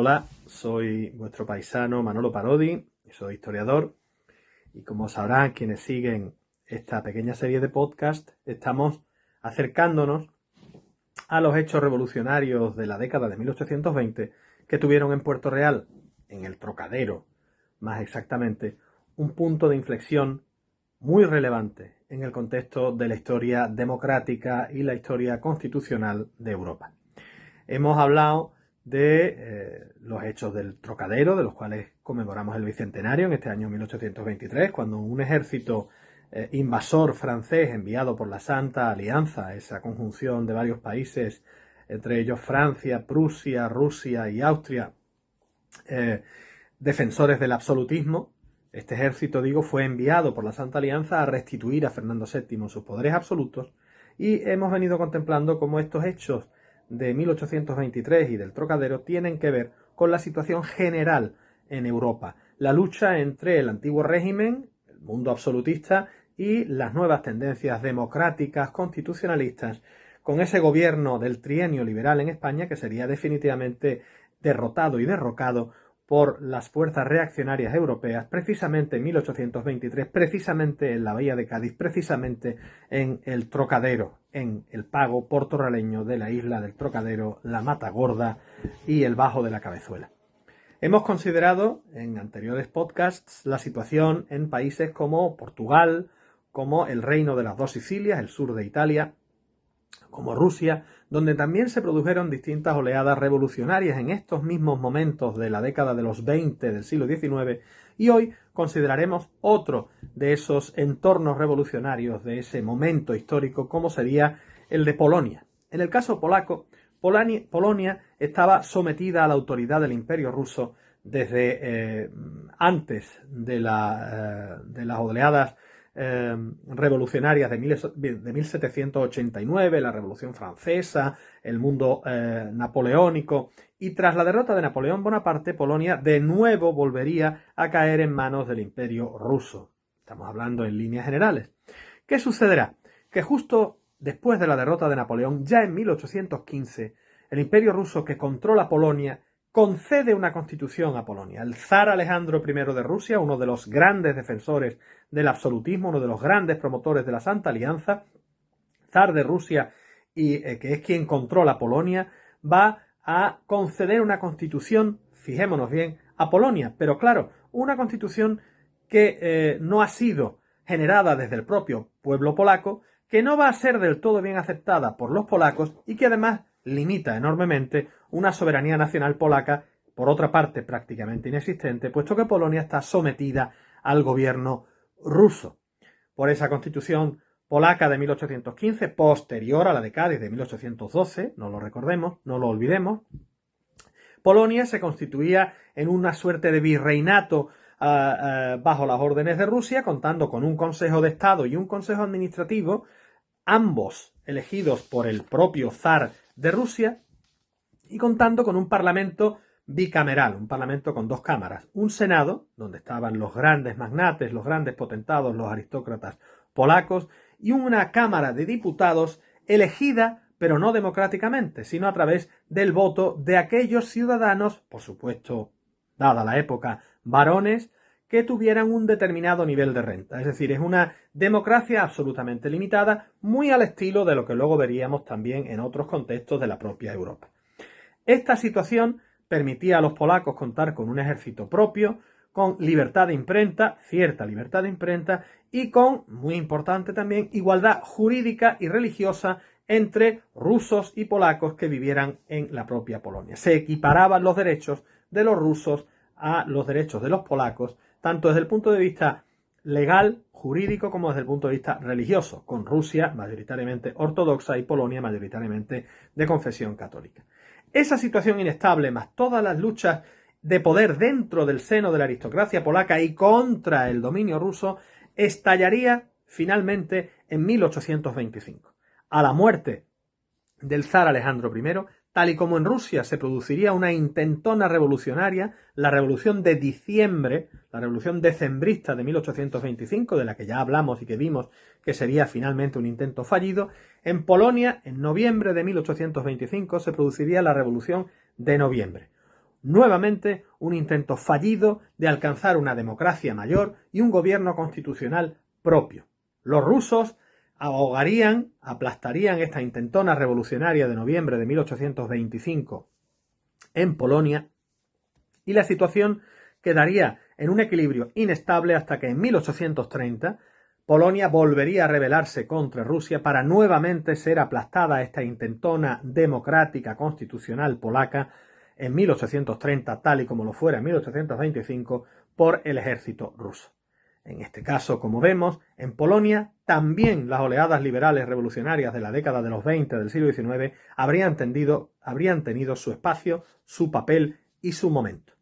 Hola, soy vuestro paisano Manolo Parodi, soy historiador y como sabrán quienes siguen esta pequeña serie de podcast, estamos acercándonos a los hechos revolucionarios de la década de 1820 que tuvieron en Puerto Real, en el Trocadero, más exactamente, un punto de inflexión muy relevante en el contexto de la historia democrática y la historia constitucional de Europa. Hemos hablado de los hechos del Trocadero, de los cuales conmemoramos el bicentenario en este año 1823, cuando un ejército invasor francés enviado por la Santa Alianza, esa conjunción de varios países, entre ellos Francia, Prusia, Rusia y Austria, defensores del absolutismo. Este ejército, fue enviado por la Santa Alianza a restituir a Fernando VII sus poderes absolutos, y hemos venido contemplando cómo estos hechos de 1823 y del Trocadero tienen que ver con la situación general en Europa, la lucha entre el antiguo régimen, el mundo absolutista, y las nuevas tendencias democráticas, constitucionalistas, con ese gobierno del trienio liberal en España que sería definitivamente derrotado y derrocado por las fuerzas reaccionarias europeas, precisamente en 1823, precisamente en la bahía de Cádiz, precisamente en el Trocadero, en el pago portoraleño de la isla del Trocadero, la Matagorda y el Bajo de la Cabezuela. Hemos considerado en anteriores podcasts la situación en países como Portugal, como el Reino de las Dos Sicilias, el sur de Italia, como Rusia, donde también se produjeron distintas oleadas revolucionarias en estos mismos momentos de la década de los 20 del siglo XIX, y hoy consideraremos otro de esos entornos revolucionarios de ese momento histórico, como sería el de Polonia. En el caso polaco, Polonia estaba sometida a la autoridad del Imperio ruso desde antes de las oleadas revolucionarias de 1789, la Revolución Francesa, el mundo napoleónico, y tras la derrota de Napoleón Bonaparte, Polonia de nuevo volvería a caer en manos del Imperio ruso. Estamos hablando en líneas generales. ¿Qué sucederá? Que justo después de la derrota de Napoleón, ya en 1815, el Imperio ruso, que controla Polonia, concede una constitución a Polonia. El zar Alejandro I de Rusia, uno de los grandes defensores del absolutismo, uno de los grandes promotores de la Santa Alianza, zar de Rusia y que es quien controla Polonia, va a conceder una constitución, fijémonos bien, a Polonia. Pero claro, una constitución que no ha sido generada desde el propio pueblo polaco, que no va a ser del todo bien aceptada por los polacos y que además limita enormemente una soberanía nacional polaca, por otra parte prácticamente inexistente, puesto que Polonia está sometida al gobierno ruso. Por esa constitución polaca de 1815, posterior a la de Cádiz de 1812, no lo recordemos, no lo olvidemos, Polonia se constituía en una suerte de virreinato bajo las órdenes de Rusia, contando con un Consejo de Estado y un Consejo Administrativo, ambos elegidos por el propio zar de Rusia, y contando con un parlamento bicameral, un parlamento con dos cámaras, un senado, donde estaban los grandes magnates, los grandes potentados, los aristócratas polacos, y una cámara de diputados elegida, pero no democráticamente, sino a través del voto de aquellos ciudadanos, por supuesto, dada la época, varones, que tuvieran un determinado nivel de renta. Es decir, es una democracia absolutamente limitada, muy al estilo de lo que luego veríamos también en otros contextos de la propia Europa. Esta situación permitía a los polacos contar con un ejército propio, con libertad de imprenta, cierta libertad de imprenta, y con, muy importante también, igualdad jurídica y religiosa entre rusos y polacos que vivieran en la propia Polonia. Se equiparaban los derechos de los rusos a los derechos de los polacos, tanto desde el punto de vista legal, jurídico, como desde el punto de vista religioso, con Rusia mayoritariamente ortodoxa y Polonia mayoritariamente de confesión católica. Esa situación inestable, más todas las luchas de poder dentro del seno de la aristocracia polaca y contra el dominio ruso, estallaría finalmente en 1825. A la muerte del zar Alejandro I, tal y como en Rusia se produciría una intentona revolucionaria, la Revolución de Diciembre, la Revolución decembrista de 1825, de la que ya hablamos y que vimos que sería finalmente un intento fallido, en Polonia, en noviembre de 1825, se produciría la Revolución de Noviembre. nuevamente un intento fallido de alcanzar una democracia mayor y un gobierno constitucional propio. Los rusos ahogarían, aplastarían esta intentona revolucionaria de noviembre de 1825 en Polonia y la situación quedaría en un equilibrio inestable hasta que en 1830 Polonia volvería a rebelarse contra Rusia para nuevamente ser aplastada esta intentona democrática constitucional polaca en 1830, tal y como lo fuera en 1825, por el ejército ruso. En este caso, como vemos, en Polonia también las oleadas liberales revolucionarias de la década de los 20 del siglo XIX habrían tenido su espacio, su papel y su momento.